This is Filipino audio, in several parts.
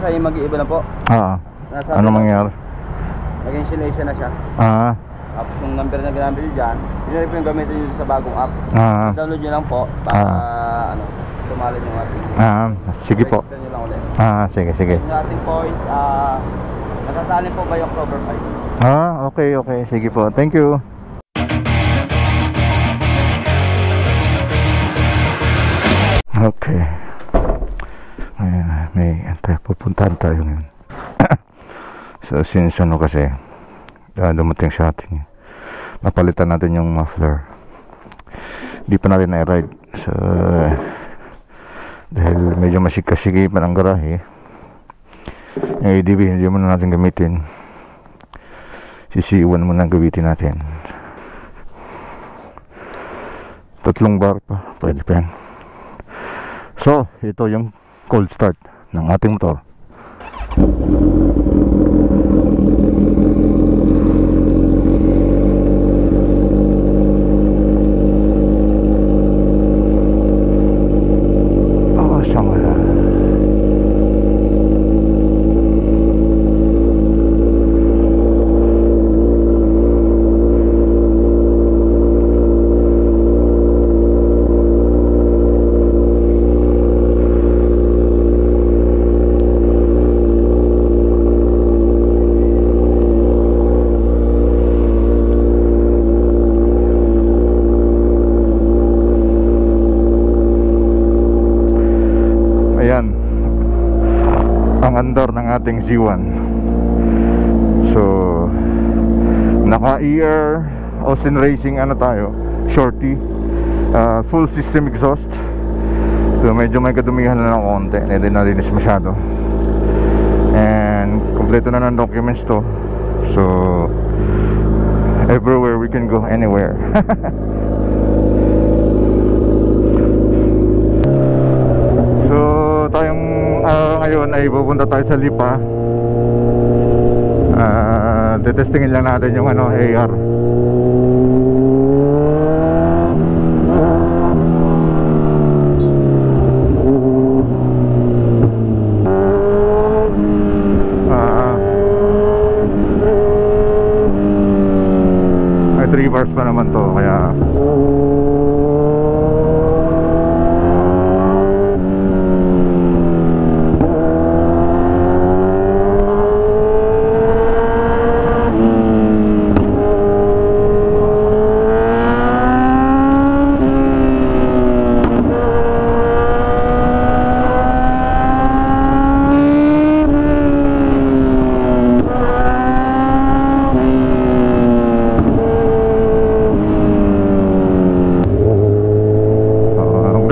siya yung mag-iiba na po. Ano mangyari? Naging sination na siya. Tapos yung number na ginamit nyo dyan, yun rin po yung gamitin nyo sa bagong app. Download nyo lang po para tumalin yung ating sige po. Nyo lang ulit. Sige. Yung ating points, nasasalin po by October 5. Okay. Sige po. Thank you. Okay. May pupuntahan tayo ngayon. So since ano kasi dumating sa atin, napalitan natin yung muffler. Di pa natin na-ride dahil medyo masikasigipan ang garahe. Yung ADB hindi mo na natin gamitin, sisiiwan mo na gamitin natin. 3 bar pa, pwede pa yan. So ito yung cold start ng ating motor. Ang andar ng ating Z1. So naka ER Austin Racing ano tayo, shorty, full system exhaust. So medyo may kadumihan na ng konti, hindi nalinis masyado. And kompleto na ng documents to. So everywhere we can go, anywhere. Ngayon ay pupunta tayo sa Lipa. Tetestingin lang natin yung AR. May 3 bars pa naman to, kaya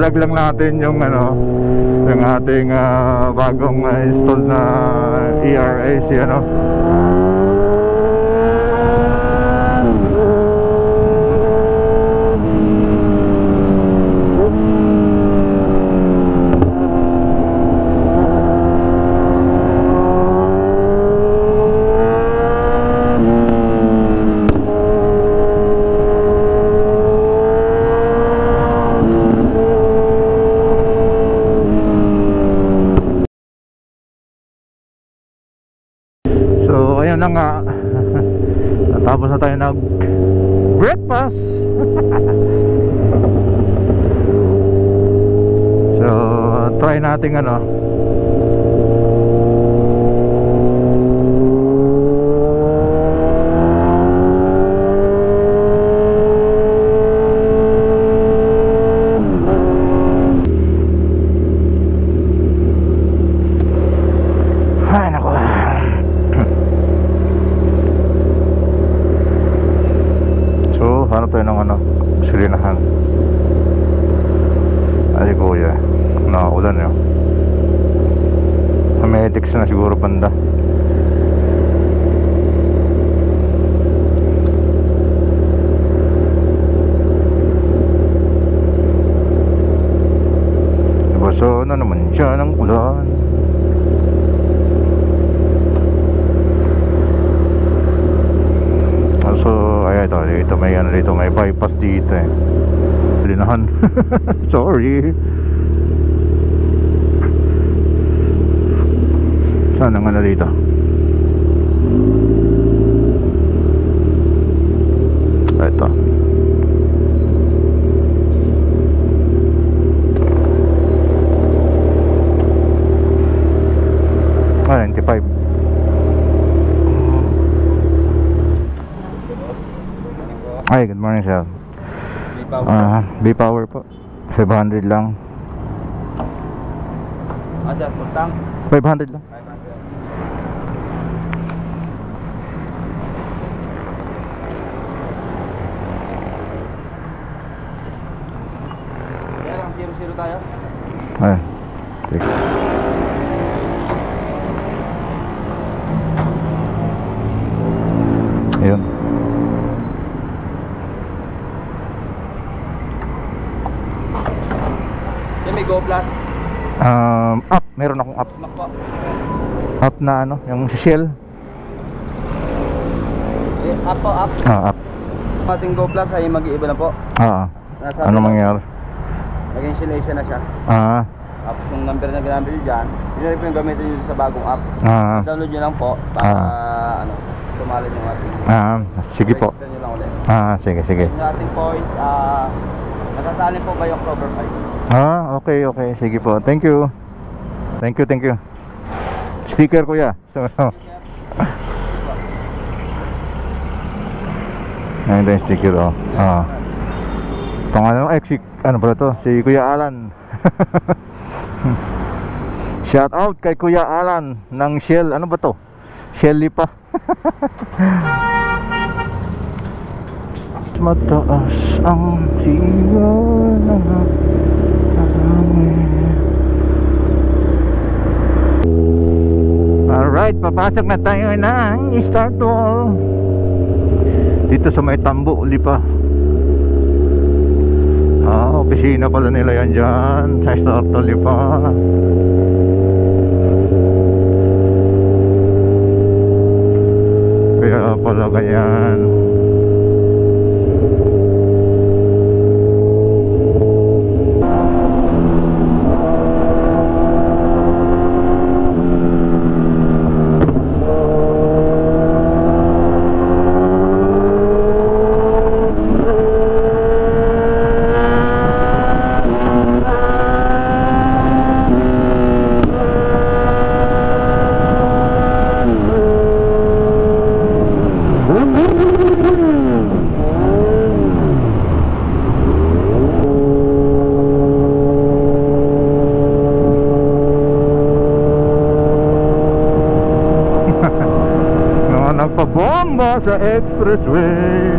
vlog lang natin yung yung ating bagong install na ERAC ayun na nga. Tapos na tayo nag breakfast. So try natin ay nako. Hanap tayo ng silinahan. Ay kuya, nakaulan yun. Medics na siguro banda. Basa na naman siya ng ulan. So ay dito may bypass dito linahan. Sorry. Saan ang ano dito? Ito. Ah, 95. Hi, good morning sir. B-Power po. 500 lang. Sir, putang. 500 lang. 500. Kaya lang 0-0 tayo. Ay. Okay. Ayun. Yan may Go Plus. Up. Meron akong up. Smack po. Up na ano, yung Shell. Up po, up. Up. Ating Go Plus ay mag-iiba na po. Ano mangyari? Nag-installation na siya. Tapos yung number na ginamit nyo dyan, yun na rin po yung gamitin nyo sa bagong app. Download nyo lang po para tumalin yung ating sige po. register nyo lang ulit. Sige. Yung ating points, nasasalin po by October 5. Okay. Sige po. Thank you. Sticker kuya. Ayun yung sticker oh. Pangalan ano pala to? Si Kuya Alan. Shout out kay Kuya Alan ng Shell. Ano ba to? Shell Lipa. Mataas ang sigaw ng hangin. Alright, papasok na tayo ng Startol dito sa may Tambo, Lipa. Opisina pala nila yan dyan sa Startol, Lipa. Kaya pala ganyan. Nagpabomba sa expressway.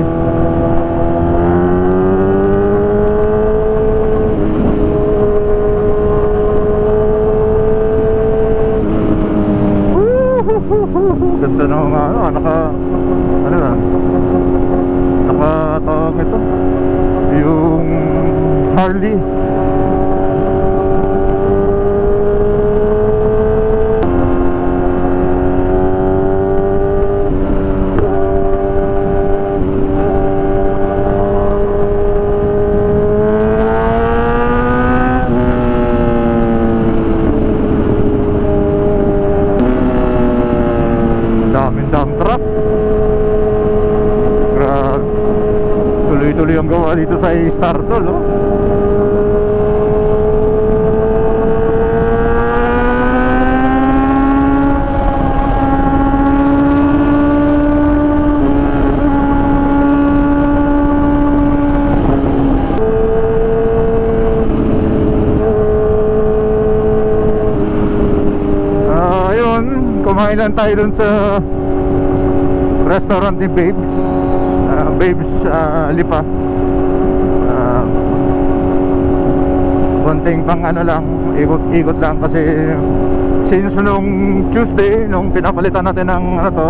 Ganda ng nakatawag ito yung Harley. Dump truck. Grabe. Tuloy-tuloy ang gawa dito sa Startol, oh. Ayun, kumain lang tayo dun sa restaurant ni Babes. Lipa. Konting pang ano lang, ikot-ikot lang kasi since nung Tuesday, nung pinapalitan natin ng ano to,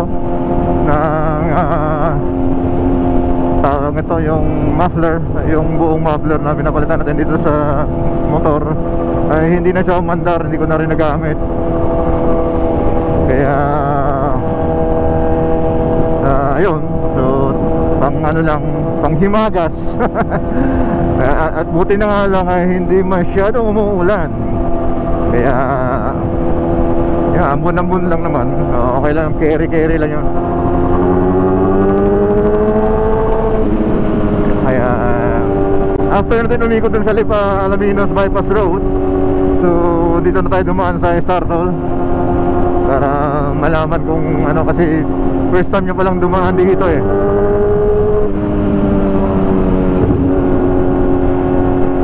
ng tawag ito, yung muffler, yung buong muffler na pinapalitan natin dito sa motor, ay hindi na siya umandar, hindi ko na rin nagamit. Kaya ayun, so pang ano lang, pang himagas. At buti na nga lang ay hindi masyadong umuulan. Kaya Yeah, ambon-ambon lang naman. Okay lang, carry lang yun. Kaya after natin umikot dun sa Lipa Alaminos Bypass Road, so dito na tayo dumaan sa Startol para malaman kung ano, kasi first time nyo palang dumaan dito eh.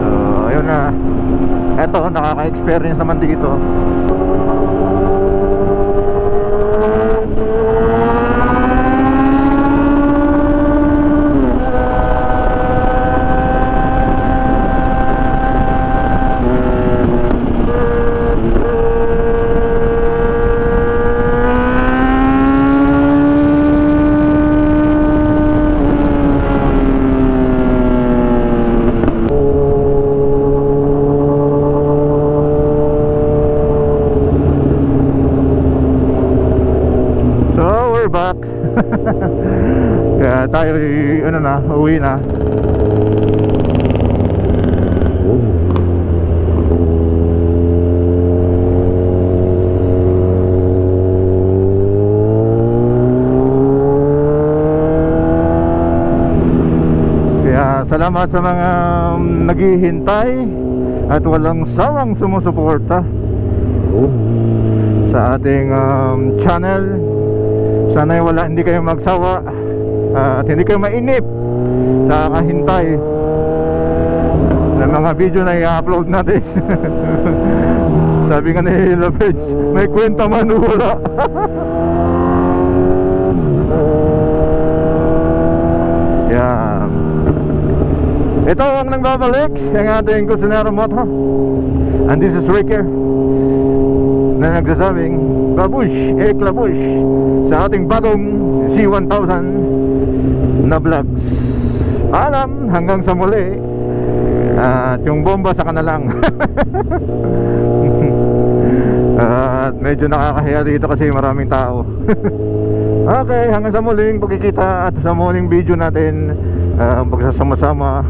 So ayun na, eto nakaka-experience naman dito. Back. Kaya tayo ano na, uwi na. Kaya salamat sa mga naghihintay at walang sawang sumusuporta sa ating channel. Sana hindi kayo magsawa at hindi kayo mainip sa kahintay ng mga video na i-upload natin. Sabi nga ni Lovage, may kwenta man wala. Yeah. Ito ang nagbabalik, ang ating Kusinero Moto. And this is Ricker na nagsasabing babush, eklabush sa ating bagong C1000 na vlogs. Alam, hanggang sa muli. At yung bomba sa kanalang. At medyo nakakahiya dito kasi maraming tao. Okay, hanggang sa muling pagkikita at sa muling video natin, pagsasama-sama